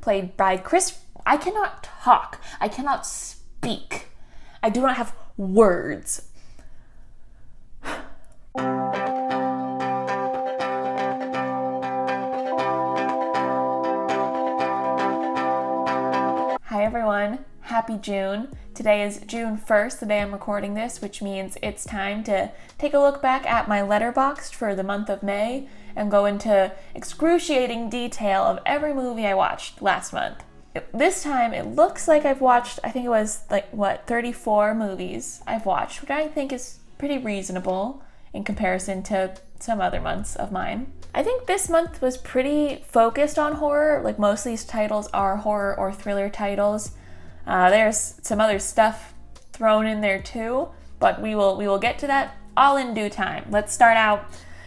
played by Chris. I cannot talk. I cannot speak. I do not have words. Hi everyone, happy June. Today is June 1st, the day I'm recording this, which means it's time to take a look back at my letterboxd for the month of May and go into excruciating detail of every movie I watched last month. This time it looks like I've watched, I think it was 34 movies I've watched, which I think is pretty reasonable in comparison to some other months of mine. I think this month was pretty focused on horror. Like, most of these titles are horror or thriller titles. There's some other stuff thrown in there too, but we will get to that all in due time. Let's start out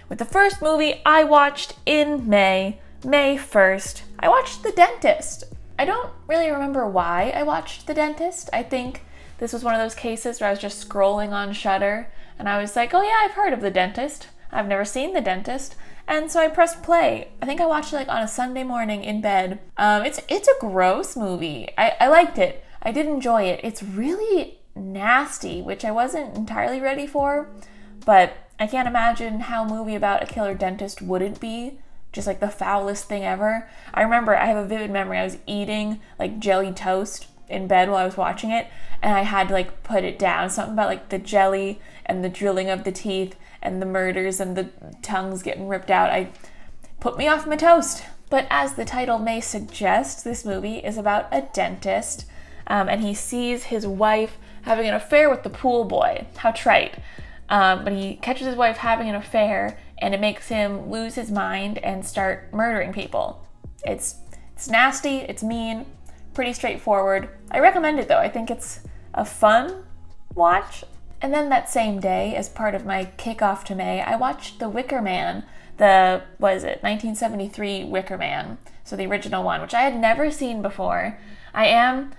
with the first movie I watched in May 1st. I watched The Dentist. I don't really remember why I watched The Dentist. I think this was one of those cases where I was just scrolling on Shudder and I was like, oh yeah, I've heard of The Dentist. I've never seen The Dentist. And so I pressed play. I think I watched it on a Sunday morning in bed. It's a gross movie. I liked it. I did enjoy it. It's really nasty, which I wasn't entirely ready for, but I can't imagine how a movie about a killer dentist wouldn't be. Just the foulest thing ever. I remember, I have a vivid memory. I was eating jelly toast in bed while I was watching it, and I had to put it down. Something about the jelly and the drilling of the teeth and the murders and the tongues getting ripped out. Put me off my toast. But as the title may suggest, this movie is about a dentist, and he sees his wife having an affair with the pool boy. How trite. But he catches his wife having an affair, and it makes him lose his mind and start murdering people. It's nasty, it's mean, pretty straightforward. I recommend it though. I think it's a fun watch. And then that same day, as part of my kickoff to May, I watched The Wicker Man, 1973 Wicker Man, so the original one, which I had never seen before. I am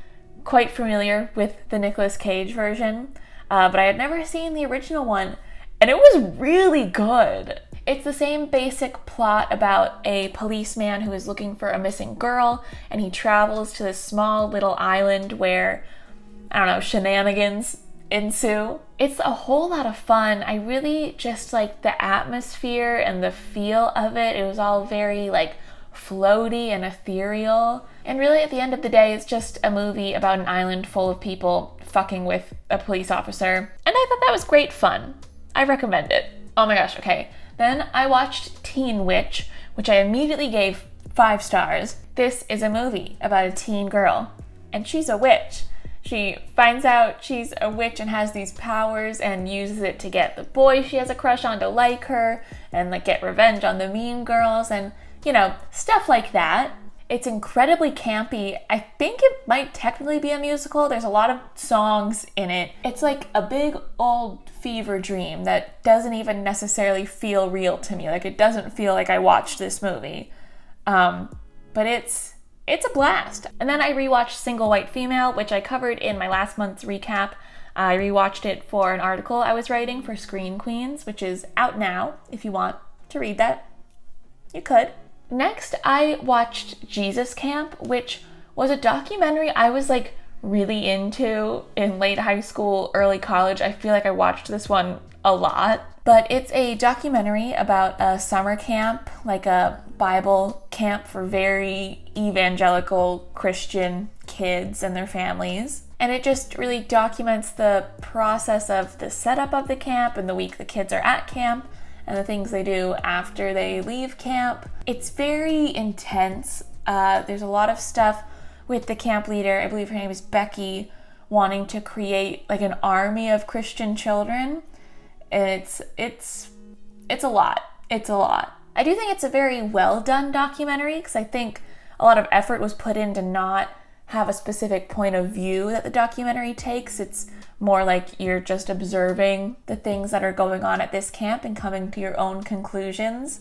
quite familiar with the Nicolas Cage version, but I had never seen the original one, and it was really good. It's the same basic plot about a policeman who is looking for a missing girl, and he travels to this small little island where, shenanigans ensue. It's a whole lot of fun. I really just like the atmosphere and the feel of it. It was all very floaty and ethereal. And really at the end of the day, it's just a movie about an island full of people fucking with a police officer. And I thought that was great fun. I recommend it. Oh my gosh, okay. Then I watched Teen Witch, which I immediately gave 5 stars. This is a movie about a teen girl, and she's a witch. She finds out she's a witch and has these powers and uses it to get the boy she has a crush on to like her and get revenge on the mean girls and, stuff like that. It's incredibly campy. I think it might technically be a musical. There's a lot of songs in it. It's like a big old fever dream that doesn't even necessarily feel real to me. It doesn't feel like I watched this movie. But it's a blast. And then I rewatched Single White Female, which I covered in my last month's recap. I rewatched it for an article I was writing for Screen Queens, which is out now. If you want to read that, you could. Next, I watched Jesus Camp, which was a documentary I was really into in late high school, early college. I feel like I watched this one a lot. But it's a documentary about a summer camp, a Bible camp for very evangelical Christian kids and their families. And it just really documents the process of the setup of the camp and the week the kids are at camp and the things they do after they leave camp. It's very intense. There's a lot of stuff with the camp leader, I believe her name is Becky, wanting to create an army of Christian children. It's a lot. It's a lot. I do think it's a very well done documentary because I think a lot of effort was put in to not have a specific point of view that the documentary takes. It's more you're just observing the things that are going on at this camp and coming to your own conclusions.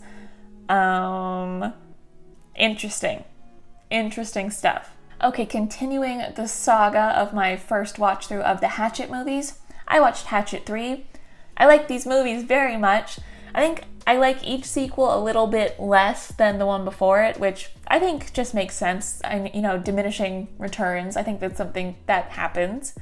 Interesting stuff. Okay, continuing the saga of my first watch through of the Hatchet movies, I watched Hatchet 3. I like these movies very much. I think I like each sequel a little bit less than the one before it, which I think just makes sense. Diminishing returns. I think that's something that happens.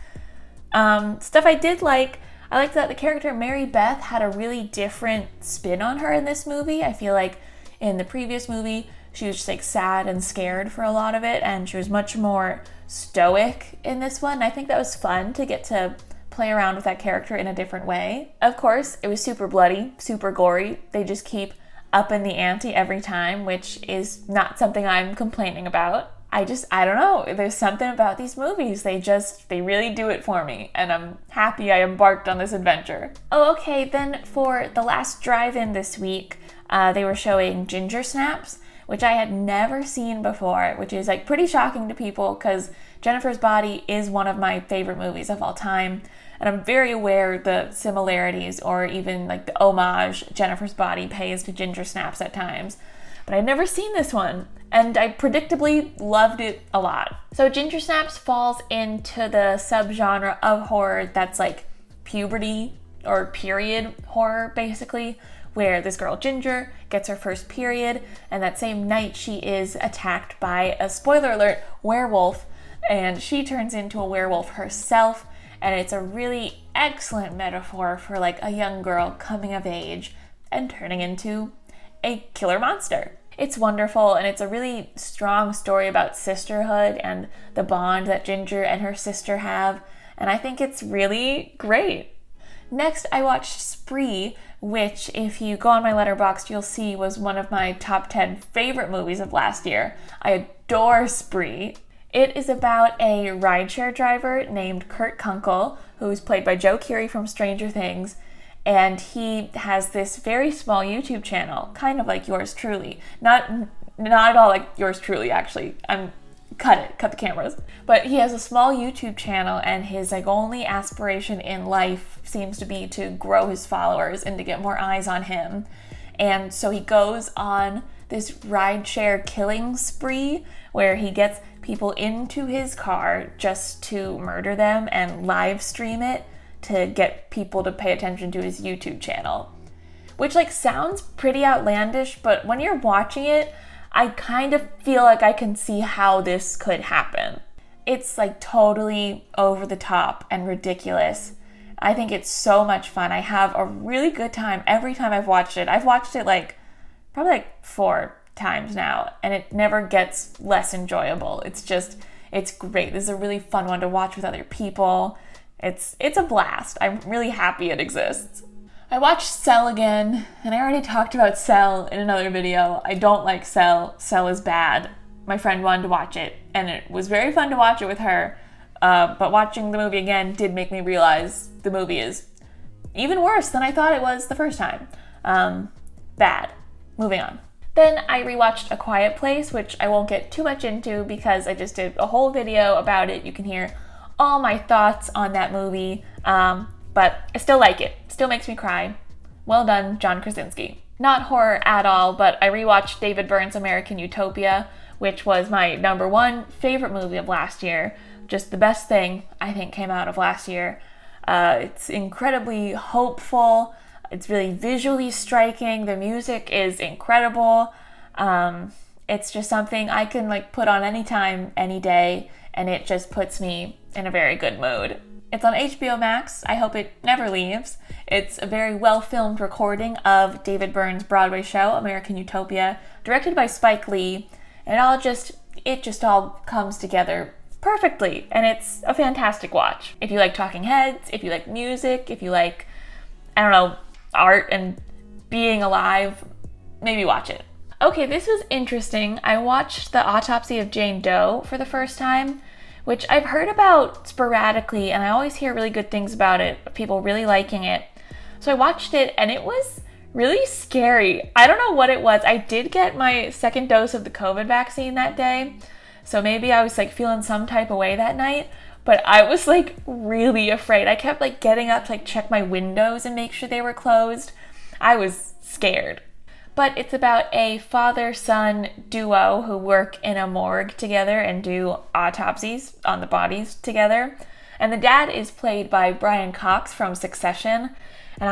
Stuff I did like, I liked that the character Mary Beth had a really different spin on her in this movie. I feel like in the previous movie, she was just like sad and scared for a lot of it, and she was much more stoic in this one. I think that was fun to get to play around with that character in a different way. Of course, it was super bloody, super gory. They just keep upping the ante every time, which is not something I'm complaining about. I don't know. There's something about these movies. They really do it for me, and I'm happy I embarked on this adventure. Oh, okay, then for the last drive-in this week, they were showing Ginger Snaps, which I had never seen before, which is like pretty shocking to people because Jennifer's Body is one of my favorite movies of all time. And I'm very aware the similarities or even like the homage Jennifer's Body pays to Ginger Snaps at times. But I'd never seen this one, and I predictably loved it a lot. So Ginger Snaps falls into the subgenre of horror that's like puberty or period horror, basically, where this girl Ginger gets her first period, and that same night she is attacked by a, spoiler alert, werewolf, and she turns into a werewolf herself. And it's a really excellent metaphor for like a young girl coming of age and turning into a killer monster. It's wonderful, and it's a really strong story about sisterhood and the bond that Ginger and her sister have, and I think it's really great. Next, I watched Spree, which, if you go on my letterboxd, you'll see was one of my top 10 favorite movies of last year. I adore Spree. It is about a rideshare driver named Kurt Kunkel, who's played by Joe Keery from Stranger Things, and he has this very small YouTube channel, kind of like yours truly. Not at all like yours truly, actually. Cut the cameras. But he has a small YouTube channel, and his like only aspiration in life seems to be to grow his followers and to get more eyes on him. And so he goes on this rideshare killing spree where he gets people into his car just to murder them and live stream it to get people to pay attention to his YouTube channel. Which like sounds pretty outlandish, but when you're watching it, I kind of feel like I can see how this could happen. It's like totally over the top and ridiculous. I think it's so much fun. I have a really good time every time I've watched it. I've watched it like probably like 4 times now, and it never gets less enjoyable. It's great. This is a really fun one to watch with other people. It's a blast. I'm really happy it exists. I watched Cell again, and I already talked about Cell in another video. I don't like Cell. Cell is bad. My friend wanted to watch it, and it was very fun to watch it with her, but watching the movie again did make me realize the movie is even worse than I thought it was the first time. Bad. Moving on. Then I rewatched A Quiet Place, which I won't get too much into because I just did a whole video about it. You can hear all my thoughts on that movie, but I still like it. Still makes me cry. Well done, John Krasinski. Not horror at all, but I rewatched David Byrne's American Utopia, which was my number 1 favorite movie of last year. Just the best thing I think came out of last year. It's incredibly hopeful. It's really visually striking. The music is incredible. It's just something I can like put on anytime, any day, and it just puts me in a very good mood. It's on HBO Max. I hope it never leaves. It's a very well-filmed recording of David Byrne's Broadway show, American Utopia, directed by Spike Lee, and it just all comes together perfectly, and it's a fantastic watch. If you like talking heads, if you like music, if you like, I don't know, art and being alive, maybe watch it. Okay, this was interesting. I watched the Autopsy of Jane Doe for the first time, which I've heard about sporadically, and I always hear really good things about it, people really liking it. So I watched it, and it was really scary. I don't know what it was. I did get my second dose of the COVID vaccine that day, so maybe I was like feeling some type of way that night, but I was like really afraid. I kept like getting up to like check my windows and make sure they were closed. I was scared. But it's about a father-son duo who work in a morgue together and do autopsies on the bodies together. And the dad is played by Brian Cox from Succession. And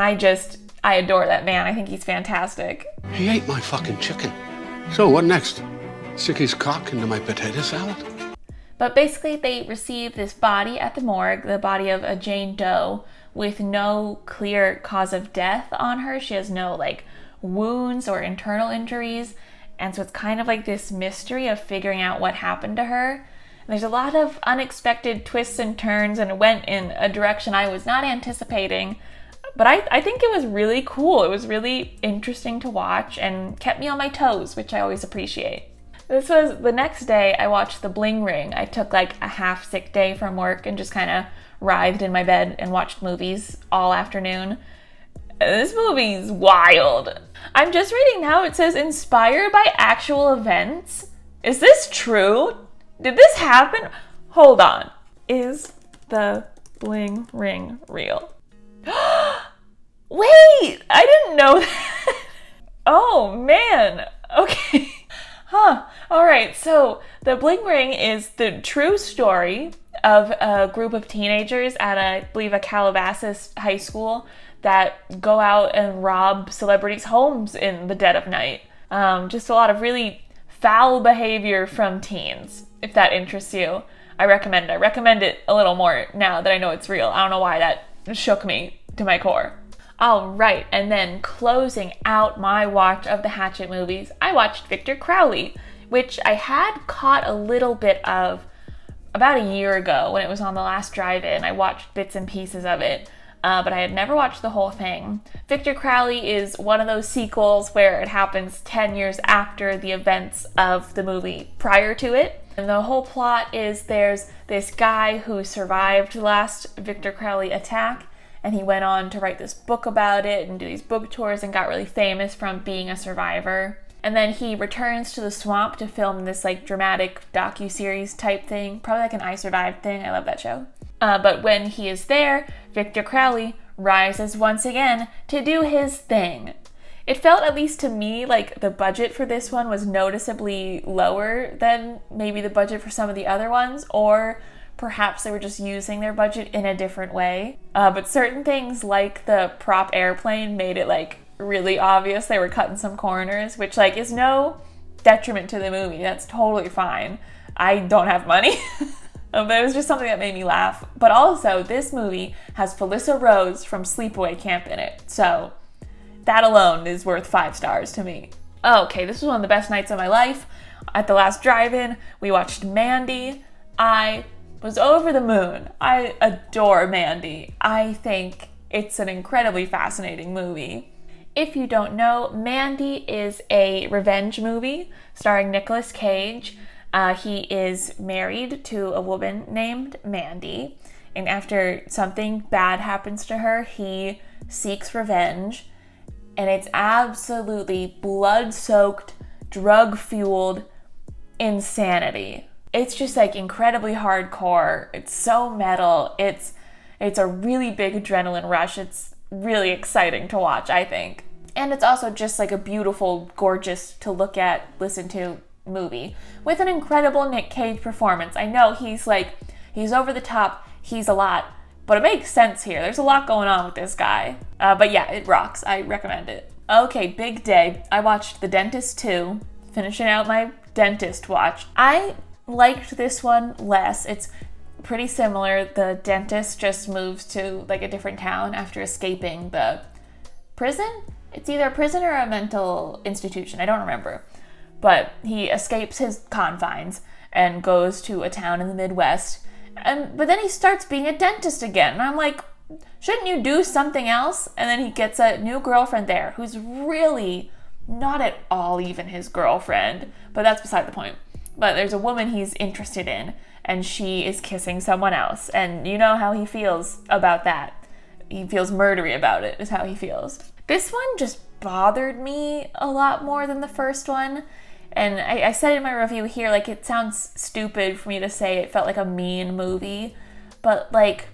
I adore that man. I think he's fantastic. He ate my fucking chicken. So what next? Stick his cock into my potato salad? But basically they receive this body at the morgue, the body of a Jane Doe, with no clear cause of death on her. She has no like wounds or internal injuries. And so it's kind of like this mystery of figuring out what happened to her. And there's a lot of unexpected twists and turns, and it went in a direction I was not anticipating. But I think it was really cool. It was really interesting to watch and kept me on my toes, which I always appreciate. This was the next day I watched the Bling Ring. I took like a half sick day from work and just kind of writhed in my bed and watched movies all afternoon. This movie's wild. I'm just reading now, it says inspired by actual events. Is this true? Did this happen? Hold on. Is the Bling Ring real? Wait, I didn't know that. Oh man. Okay. Huh. All right. So the Bling Ring is the true story of a group of teenagers at I believe a Calabasas high school that go out and rob celebrities' homes in the dead of night. Just a lot of really foul behavior from teens. If that interests you, I recommend it. I recommend it a little more now that I know it's real. I don't know why that shook me to my core. All right, and then closing out my watch of the Hatchet movies, I watched Victor Crowley, which I had caught a little bit of about a year ago when it was on the last drive-in. I watched bits and pieces of it, but I had never watched the whole thing. Victor Crowley is one of those sequels where it happens 10 years after the events of the movie prior to it. And the whole plot is there's this guy who survived the last Victor Crowley attack, and he went on to write this book about it and do these book tours and got really famous from being a survivor. And then he returns to the swamp to film this like dramatic docuseries type thing, probably like an I Survived thing. I love that show. But when he is there, Victor Crowley rises once again to do his thing. It felt, at least to me, like the budget for this one was noticeably lower than maybe the budget for some of the other ones, or perhaps they were just using their budget in a different way. But certain things like the prop airplane made it like really obvious they were cutting some corners, which like is no detriment to the movie. That's totally fine. I don't have money. But it was just something that made me laugh. But also, this movie has Felissa Rose from Sleepaway Camp in it. So that alone is worth 5 stars to me. Okay, this was one of the best nights of my life. At the last drive-in, we watched Mandy. I was over the moon. I adore Mandy. I think it's an incredibly fascinating movie. If you don't know, Mandy is a revenge movie starring Nicolas Cage. He is married to a woman named Mandy, and after something bad happens to her, he seeks revenge, and it's absolutely blood-soaked, drug-fueled insanity. It's just like incredibly hardcore. It's so metal. It's a really big adrenaline rush. It's really exciting to watch, I think. And it's also just like a beautiful, gorgeous to look at, listen to movie with an incredible Nick Cage performance. I know he's over the top, he's a lot, but it makes sense here. There's a lot going on with this guy. But yeah, it rocks. I recommend it. Okay, big day. I watched The Dentist 2, finishing out my dentist watch. I liked this one less. It's pretty similar. The dentist just moves to like a different town after escaping the prison. It's either a prison or a mental institution. I don't remember. But he escapes his confines and goes to a town in the Midwest. But then he starts being a dentist again. And I'm like, shouldn't you do something else? And then he gets a new girlfriend there who's really not at all even his girlfriend. But that's beside the point. But there's a woman he's interested in, and she is kissing someone else. And you know how he feels about that. He feels murdery about it, is how he feels. This one just bothered me a lot more than the first one. And I said in my review here, like, it sounds stupid for me to say it felt like a mean movie, but, like,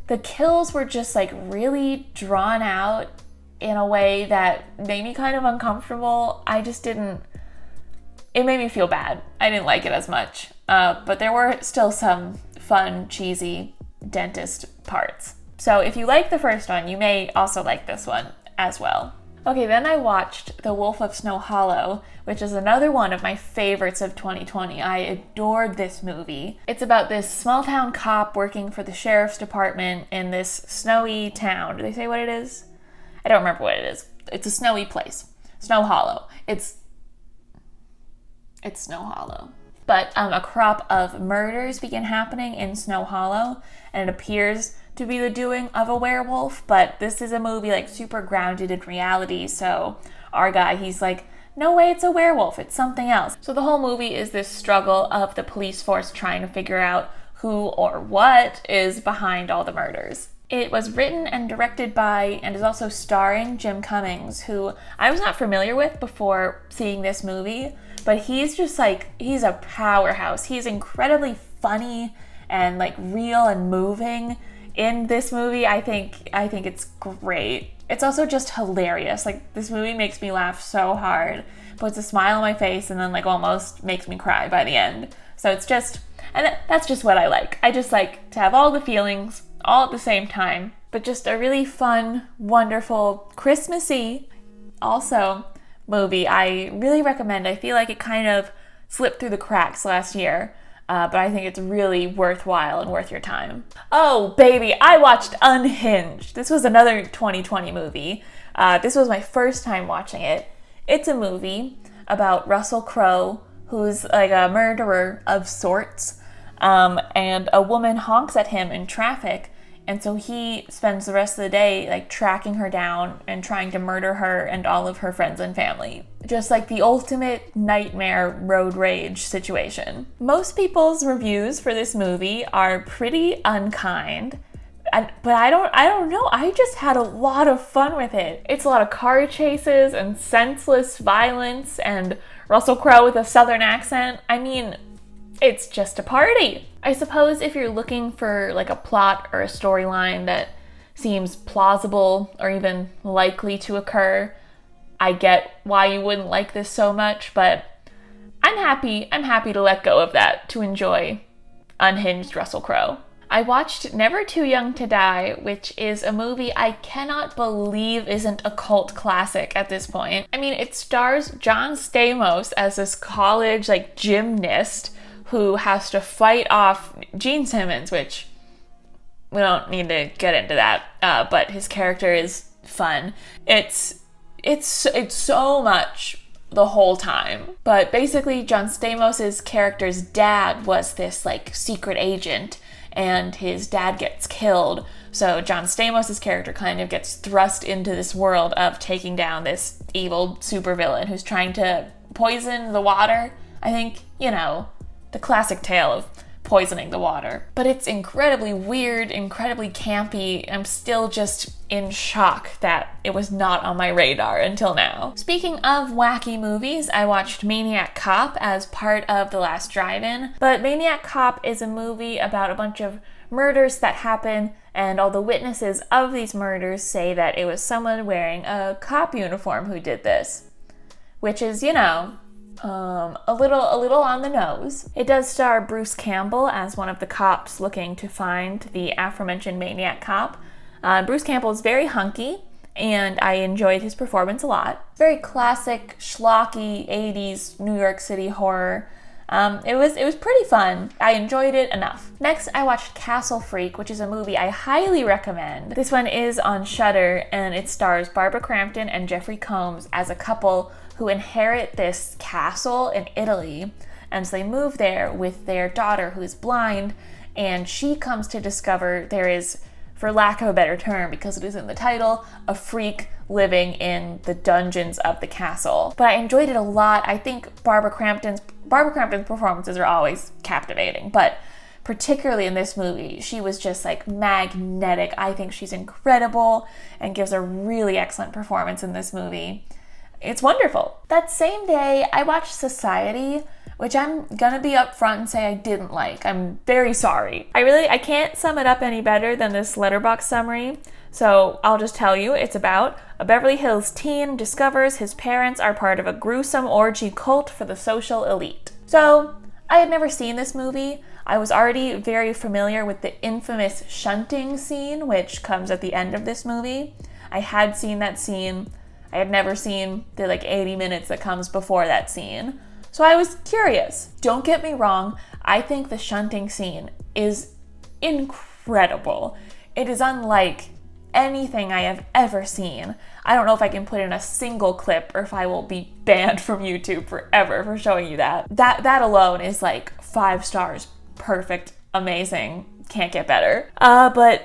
the kills were just, like, really drawn out in a way that made me kind of uncomfortable. It made me feel bad. I didn't like it as much. But there were still some fun, cheesy dentist parts. So if you like the first one, you may also like this one as well. Okay, then I watched The Wolf of Snow Hollow, which is another one of my favorites of 2020. I adored this movie. It's about this small town cop working for the sheriff's department in this snowy town. Do they say what it is? I don't remember what it is. It's a snowy place. Snow Hollow. It's Snow Hollow. But a crop of murders begin happening in Snow Hollow, and it appears to be the doing of a werewolf, but this is a movie like super grounded in reality, so our guy, he's like, no way, it's a werewolf, it's something else. So the whole movie is this struggle of the police force trying to figure out who or what is behind all the murders. It was written and directed by, and is also starring, Jim Cummings, who I was not familiar with before seeing this movie, but he's just like, he's a powerhouse. He's incredibly funny and like real and moving in this movie. I think it's great. It's also just hilarious. Like, this movie makes me laugh so hard, puts a smile on my face, and then like almost makes me cry by the end. So it's just, and that's just what I like. I just like to have all the feelings all at the same time, but just a really fun, wonderful, Christmassy also movie. I really recommend. I feel like it kind of slipped through the cracks last year, but I think it's really worthwhile and worth your time. Oh, baby, I watched Unhinged. This was another 2020 movie. This was my first time watching it. It's a movie about Russell Crowe, who's like a murderer of sorts, and a woman honks at him in traffic, and so he spends the rest of the day like tracking her down and trying to murder her and all of her friends and family. Just like the ultimate nightmare road rage situation. Most people's reviews for this movie are pretty unkind, but I don't know. I just had a lot of fun with it. It's a lot of car chases and senseless violence and Russell Crowe with a southern accent. I mean, it's just a party. I suppose if you're looking for like a plot or a storyline that seems plausible or even likely to occur, I get why you wouldn't like this so much, but I'm happy to let go of that to enjoy Unhinged Russell Crowe. I watched Never Too Young to Die, which is a movie I cannot believe isn't a cult classic at this point. I mean, it stars John Stamos as this college like gymnast who has to fight off Gene Simmons, which we don't need to get into that, but his character is fun. It's so much the whole time. But basically, John Stamos' character's dad was this like secret agent, and his dad gets killed. So John Stamos' character kind of gets thrust into this world of taking down this evil supervillain who's trying to poison the water. I think, you know, the classic tale of poisoning the water. But it's incredibly weird, incredibly campy. I'm still just in shock that it was not on my radar until now. Speaking of wacky movies, I watched Maniac Cop as part of The Last Drive-In. But Maniac Cop is a movie about a bunch of murders that happen, and all the witnesses of these murders say that it was someone wearing a cop uniform who did this. Which is, you know, a little on the nose. It does star Bruce Campbell as one of the cops looking to find the aforementioned Maniac Cop. Bruce Campbell is very hunky, and I enjoyed his performance a lot. Very classic, schlocky 80s New York City horror. It was pretty fun. I enjoyed it enough. Next, I watched Castle Freak, which is a movie I highly recommend. This one is on Shudder, and it stars Barbara Crampton and Jeffrey Combs as a couple who inherit this castle in Italy, and so they move there with their daughter who is blind, and she comes to discover there is, for lack of a better term, because it is in the title, a freak living in the dungeons of the castle. But I enjoyed it a lot. I think Barbara Crampton's performances are always captivating, but particularly in this movie, she was just like magnetic. I think she's incredible and gives a really excellent performance in this movie. It's wonderful. That same day, I watched Society, which I'm gonna be upfront and say I didn't like. I'm very sorry. I can't sum it up any better than this letterboxd summary, so I'll just tell you it's about a Beverly Hills teen discovers his parents are part of a gruesome orgy cult for the social elite. So, I had never seen this movie. I was already very familiar with the infamous shunting scene, which comes at the end of this movie. I had seen that scene. I had never seen the 80 minutes that comes before that scene. So I was curious. Don't get me wrong, I think the shunting scene is incredible. It is unlike anything I have ever seen. I don't know if I can put in a single clip or if I will be banned from YouTube forever for showing you that. That alone is 5 stars. Perfect. Amazing. Can't get better. But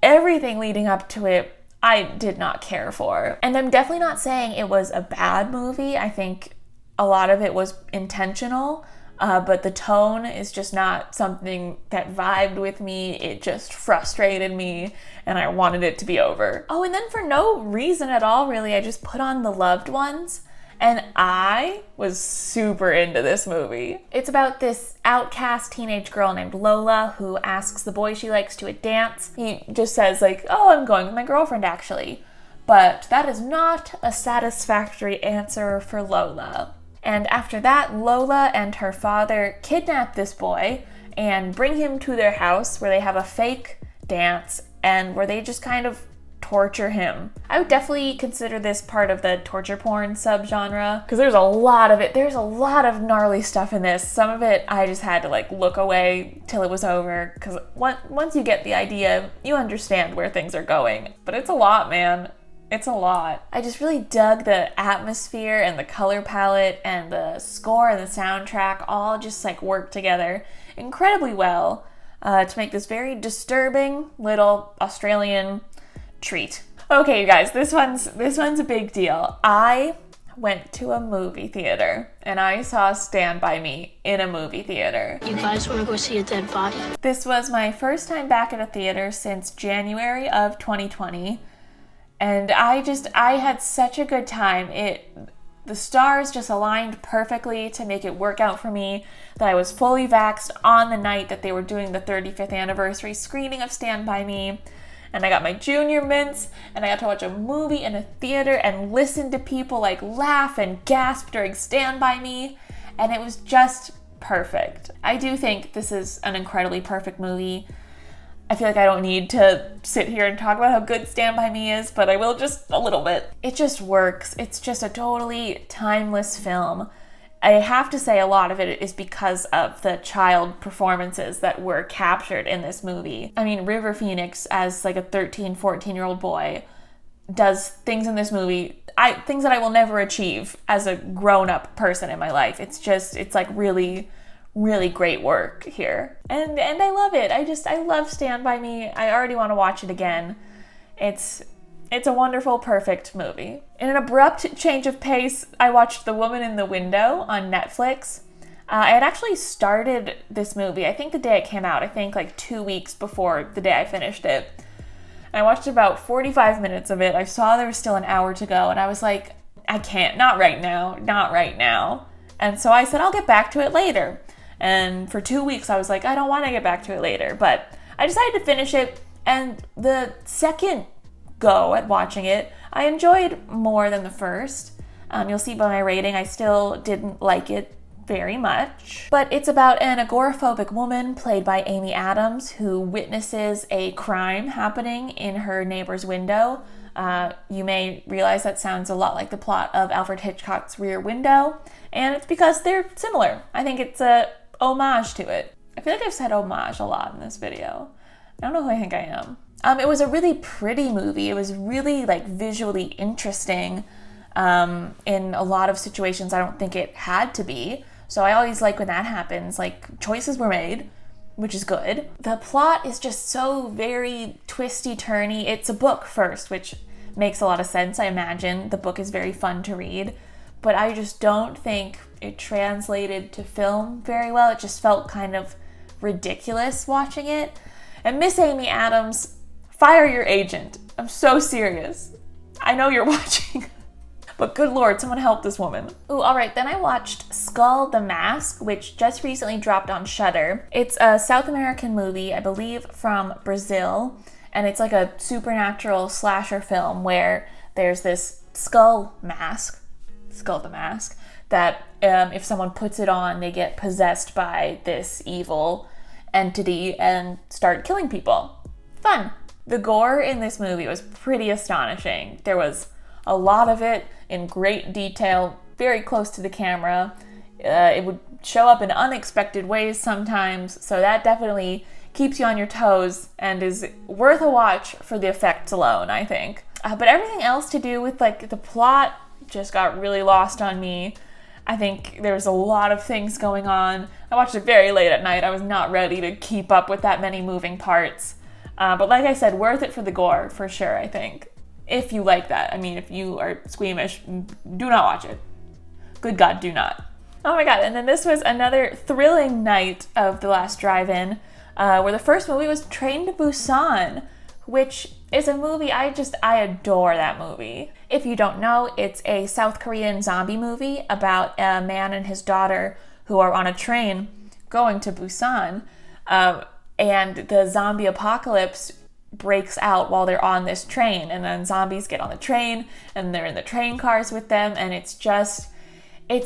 everything leading up to it, I did not care for. And I'm definitely not saying it was a bad movie. I think a lot of it was intentional. But the tone is just not something that vibed with me. It just frustrated me and I wanted it to be over. Oh, and then for no reason at all, really, I just put on The Loved Ones and I was super into this movie. It's about this outcast teenage girl named Lola who asks the boy she likes to a dance. He just says oh, I'm going with my girlfriend actually. But that is not a satisfactory answer for Lola. And after that, Lola and her father kidnap this boy and bring him to their house where they have a fake dance and where they just kind of torture him. I would definitely consider this part of the torture porn subgenre because there's a lot of it. There's a lot of gnarly stuff in this. Some of it I just had to look away till it was over because once you get the idea, you understand where things are going. But it's a lot, man. It's a lot. I just really dug the atmosphere and the color palette and the score and the soundtrack all just work together incredibly well to make this very disturbing little Australian treat. Okay, you guys, this one's a big deal. I went to a movie theater and I saw Stand By Me in a movie theater. You guys want to go see a dead body? This was my first time back at a theater since January of 2020. And I had such a good time. The stars just aligned perfectly to make it work out for me that I was fully vaxxed on the night that they were doing the 35th anniversary screening of Stand By Me. And I got my junior mints, and I got to watch a movie in a theater and listen to people laugh and gasp during Stand By Me. And it was just perfect. I do think this is an incredibly perfect movie. I feel like I don't need to sit here and talk about how good Stand By Me is, but I will just a little bit. It just works. It's just a totally timeless film. I have to say a lot of it is because of the child performances that were captured in this movie. I mean, River Phoenix as a 13, 14-year-old boy does things in this movie, things that I will never achieve as a grown-up person in my life. It's really great work here. And I love it. I love Stand By Me. I already want to watch it again. It's a wonderful, perfect movie. In an abrupt change of pace, I watched The Woman in the Window on Netflix. I had actually started this movie, I think the day it came out, 2 weeks before the day I finished it. I watched about 45 minutes of it. I saw there was still an hour to go, and I was like, I can't, not right now. And so I said, I'll get back to it later. And for 2 weeks, I was like, I don't want to get back to it later. But I decided to finish it. And the second go at watching it, I enjoyed more than the first. You'll see by my rating, I still didn't like it very much. But it's about an agoraphobic woman played by Amy Adams who witnesses a crime happening in her neighbor's window. You may realize that sounds a lot like the plot of Alfred Hitchcock's Rear Window. And it's because they're similar. I think it's a homage to it. I feel like I've said homage a lot in this video. I don't know who I think I am. It was a really pretty movie. It was really visually interesting. In a lot of situations, I don't think it had to be. So I always like when that happens. Choices were made, which is good. The plot is just so very twisty-turny. It's a book first, which makes a lot of sense, I imagine. The book is very fun to read. But I just don't think it translated to film very well. It just felt kind of ridiculous watching it. And Miss Amy Adams, fire your agent. I'm so serious. I know you're watching. But good Lord, someone help this woman. Ooh, all right, then I watched Skull the Mask, which just recently dropped on Shudder. It's a South American movie, I believe, from Brazil. And it's a supernatural slasher film where there's this skull the mask, that if someone puts it on, they get possessed by this evil entity and start killing people. Fun. The gore in this movie was pretty astonishing. There was a lot of it in great detail, very close to the camera. It would show up in unexpected ways sometimes, so that definitely keeps you on your toes and is worth a watch for the effects alone, I think. But everything else to do with like the plot just got really lost on me. I think there's a lot of things going on. I watched it very late at night. I was not ready to keep up with that many moving parts. But like I said, worth it for the gore, for sure, I think. If you like that. I mean, if you are squeamish, do not watch it. Good God, do not. Oh my God, and then this was another thrilling night of the last drive-in, where the first movie was Train to Busan, which is a movie I adore that movie. If you don't know, it's a South Korean zombie movie about a man and his daughter who are on a train going to Busan, and the zombie apocalypse breaks out while they're on this train, and then zombies get on the train, and they're in the train cars with them, and it's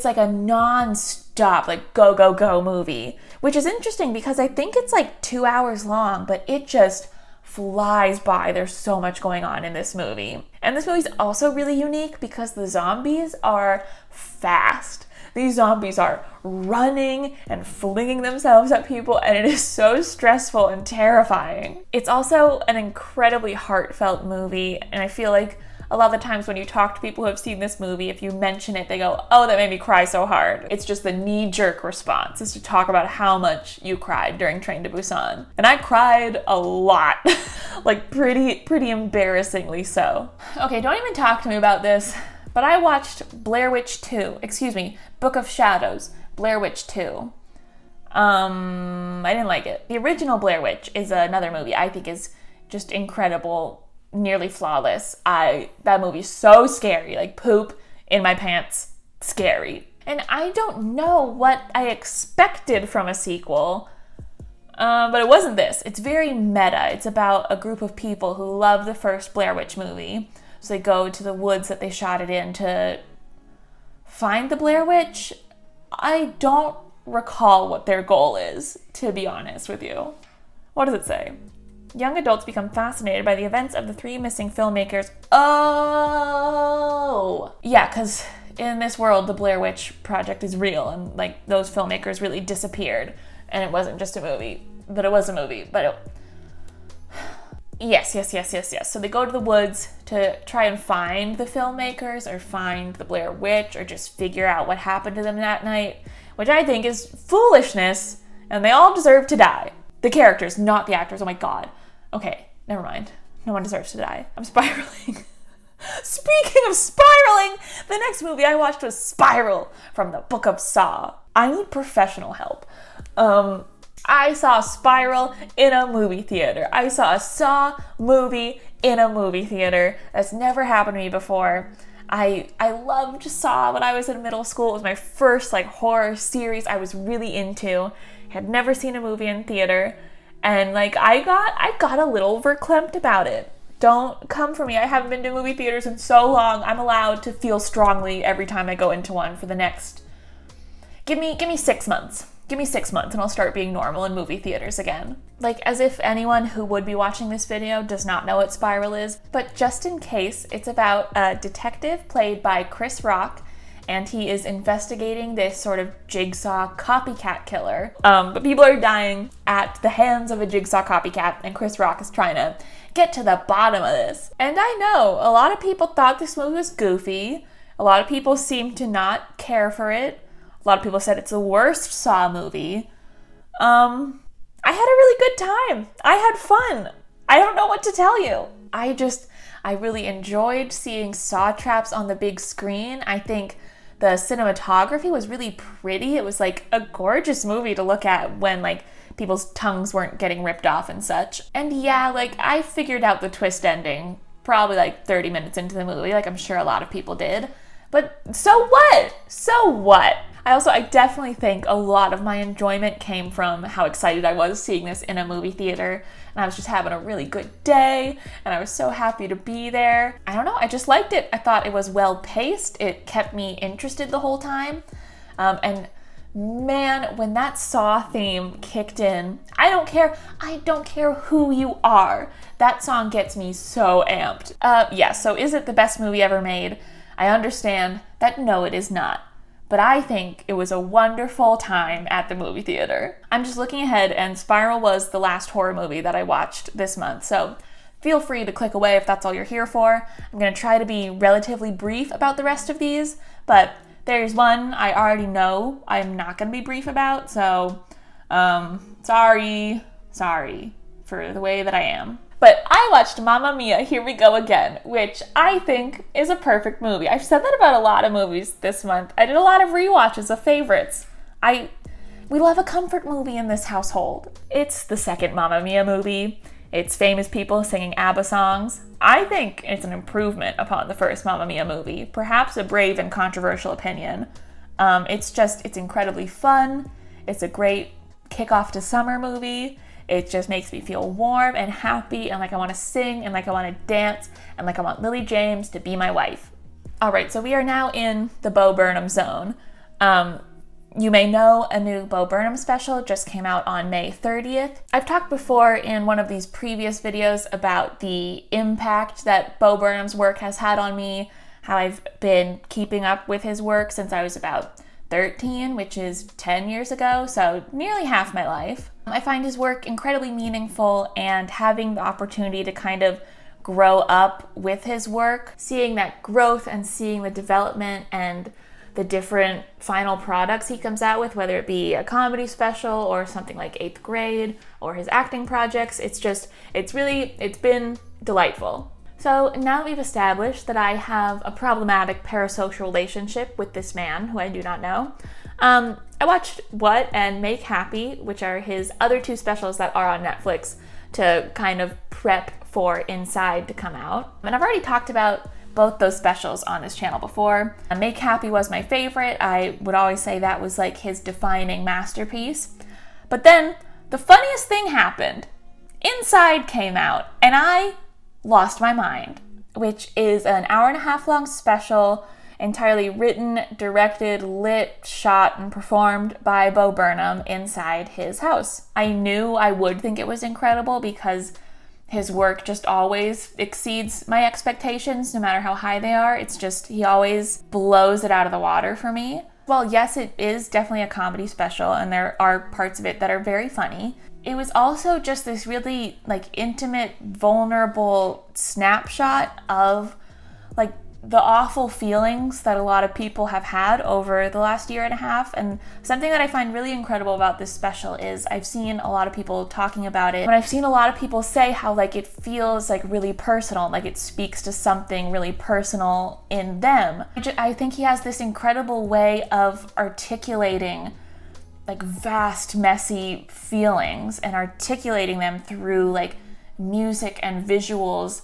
like a non-stop, like go, go, go movie, which is interesting because I think it's like 2 hours long, but it just flies by. There's so much going on in this movie. And this movie's also really unique because the zombies are fast. These zombies are running and flinging themselves at people, and it is so stressful and terrifying. It's also an incredibly heartfelt movie, and I feel like a lot of the times when you talk to people who have seen this movie, if you mention it, they go, oh, that made me cry so hard. It's just the knee-jerk response is to talk about how much you cried during Train to Busan. And I cried a lot. Like pretty embarrassingly so. Okay, don't even talk to me about this, but I watched Book of Shadows, Blair Witch 2. I didn't like it. The original Blair Witch is another movie I think is just incredible, nearly flawless. That movie's so scary, like poop in my pants, scary. And I don't know what I expected from a sequel, but it wasn't this. It's very meta. It's about a group of people who love the first Blair Witch movie, so they go to the woods that they shot it in to find the Blair Witch. I don't recall what their goal is, to be honest with you. What does it say? Young adults become fascinated by the events of the three missing filmmakers. Oh! Yeah, because in this world, the Blair Witch Project is real, and like those filmmakers really disappeared, and it wasn't just a movie, but it was a movie, Yes. So they go to the woods to try and find the filmmakers or find the Blair Witch or just figure out what happened to them that night, which I think is foolishness, and they all deserve to die. The characters, not the actors. Oh my God. Okay, never mind. No one deserves to die. I'm spiraling. Speaking of spiraling, the next movie I watched was Spiral from the Book of Saw. I need professional help. I saw Spiral in a movie theater. I saw a Saw movie in a movie theater. That's never happened to me before. I loved Saw when I was in middle school. It was my first horror series I was really into. Had never seen a movie in theater, and I got a little verklempt about it. Don't come for me. I haven't been to movie theaters in so long. I'm allowed to feel strongly every time I go into one for the next. Give me 6 months. Give me 6 months and I'll start being normal in movie theaters again. As if anyone who would be watching this video does not know what Spiral is, but just in case, it's about a detective played by Chris Rock, and he is investigating this sort of jigsaw copycat killer. But people are dying at the hands of a jigsaw copycat, and Chris Rock is trying to get to the bottom of this. And I know, a lot of people thought this movie was goofy. A lot of people seemed to not care for it. A lot of people said it's the worst Saw movie. I had a really good time. I had fun. I don't know what to tell you. I really enjoyed seeing saw traps on the big screen. I think the cinematography was really pretty. It was a gorgeous movie to look at when people's tongues weren't getting ripped off and such. And yeah, I figured out the twist ending probably 30 minutes into the movie, I'm sure a lot of people did. But so what? So what? I definitely think a lot of my enjoyment came from how excited I was seeing this in a movie theater, and I was just having a really good day, and I was so happy to be there. I don't know, I just liked it. I thought it was well paced. It kept me interested the whole time. And man, when that Saw theme kicked in, I don't care who you are. That song gets me so amped. So is it the best movie ever made? I understand that no, it is not. But I think it was a wonderful time at the movie theater. I'm just looking ahead, and Spiral was the last horror movie that I watched this month, so feel free to click away if that's all you're here for. I'm going to try to be relatively brief about the rest of these, but there's one I already know I'm not going to be brief about, so sorry for the way that I am. But I watched Mamma Mia, Here We Go Again, which I think is a perfect movie. I've said that about a lot of movies this month. I did a lot of rewatches of favorites. We love a comfort movie in this household. It's the second Mamma Mia movie. It's famous people singing ABBA songs. I think it's an improvement upon the first Mamma Mia movie, perhaps a brave and controversial opinion. It's incredibly fun. It's a great kickoff to summer movie. It just makes me feel warm and happy and like I want to sing and like I want to dance and like I want Lily James to be my wife. All right, so we are now in the Bo Burnham zone. You may know a new Bo Burnham special just came out on May 30th. I've talked before in one of these previous videos about the impact that Bo Burnham's work has had on me, how I've been keeping up with his work since I was about 13, which is 10 years ago, so nearly half my life. I find his work incredibly meaningful, and having the opportunity to kind of grow up with his work, seeing that growth and seeing the development and the different final products he comes out with, whether it be a comedy special or something like 8th Grade or his acting projects, it's been delightful. So now that we've established that I have a problematic parasocial relationship with this man who I do not know, I watched What and Make Happy, which are his other two specials that are on Netflix, to kind of prep for Inside to come out. And I've already talked about both those specials on this channel before. Make Happy was my favorite. I would always say that was like his defining masterpiece. But then the funniest thing happened. Inside came out and I lost my mind, which is an hour-and-a-half long special entirely written, directed, lit, shot, and performed by Bo Burnham inside his house. I knew I would think it was incredible because his work just always exceeds my expectations, no matter how high they are. It's just, he always blows it out of the water for me. Well, yes, it is definitely a comedy special, and there are parts of it that are very funny. It was also just this really, intimate, vulnerable snapshot of, the awful feelings that a lot of people have had over the last year and a half. And something that I find really incredible about this special is I've seen a lot of people talking about it, and I've seen a lot of people say how it feels really personal, it speaks to something really personal in them. I think he has this incredible way of articulating vast, messy feelings and articulating them through music and visuals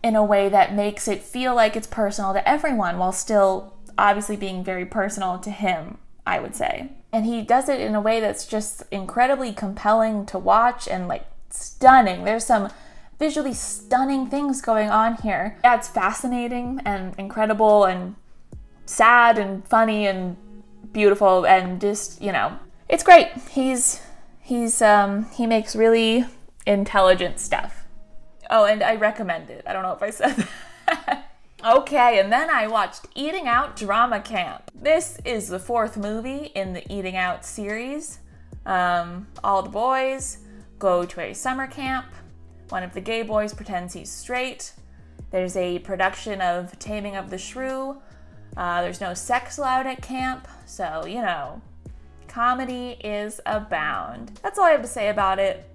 in a way that makes it feel like it's personal to everyone while still obviously being very personal to him, I would say. And he does it in a way that's just incredibly compelling to watch and stunning. There's some visually stunning things going on here. Yeah, it's fascinating and incredible and sad and funny and beautiful and just, it's great. He makes really intelligent stuff. Oh, and I recommend it. I don't know if I said that. Okay, and then I watched Eating Out Drama Camp. This is the fourth movie in the Eating Out series. All the boys go to a summer camp. One of the gay boys pretends he's straight. There's a production of Taming of the Shrew. There's no sex allowed at camp, so, comedy is abound. That's all I have to say about it.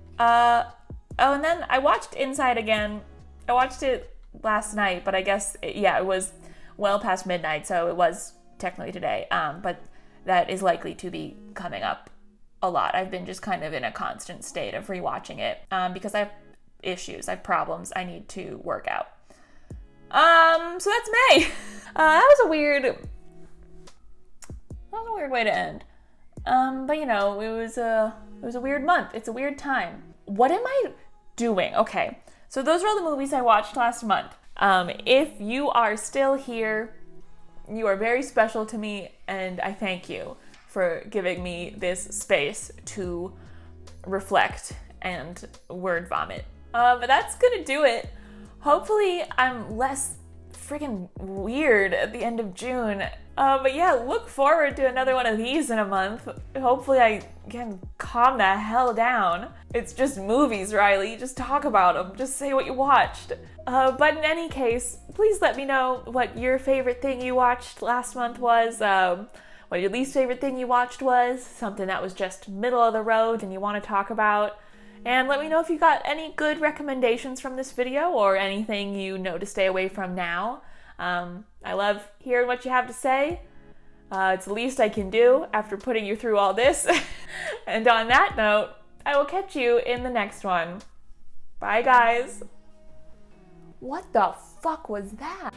Oh, and then I watched Inside again. I watched it last night, but I guess, it was well past midnight, so it was technically today. But that is likely to be coming up a lot. I've been just kind of in a constant state of rewatching it because I have issues, I have problems I need to work out. So that's May. That was a was a weird way to end. But you know, it was a weird month. It's a weird time. What am I doing? Okay, so those are all the movies I watched last month. If you are still here, you are very special to me, and I thank you for giving me this space to reflect and word vomit. But that's gonna do it. Hopefully I'm less freaking weird at the end of June. But yeah, look forward to another one of these in a month. Hopefully I can calm the hell down. It's just movies, Riley. Just talk about them. Just say what you watched. But in any case, please let me know what your favorite thing you watched last month was, what your least favorite thing you watched was, something that was just middle of the road and you want to talk about. And let me know if you got any good recommendations from this video or anything you know to stay away from now. I love hearing what you have to say. It's the least I can do after putting you through all this. And on that note, I will catch you in the next one. Bye, guys. What the fuck was that?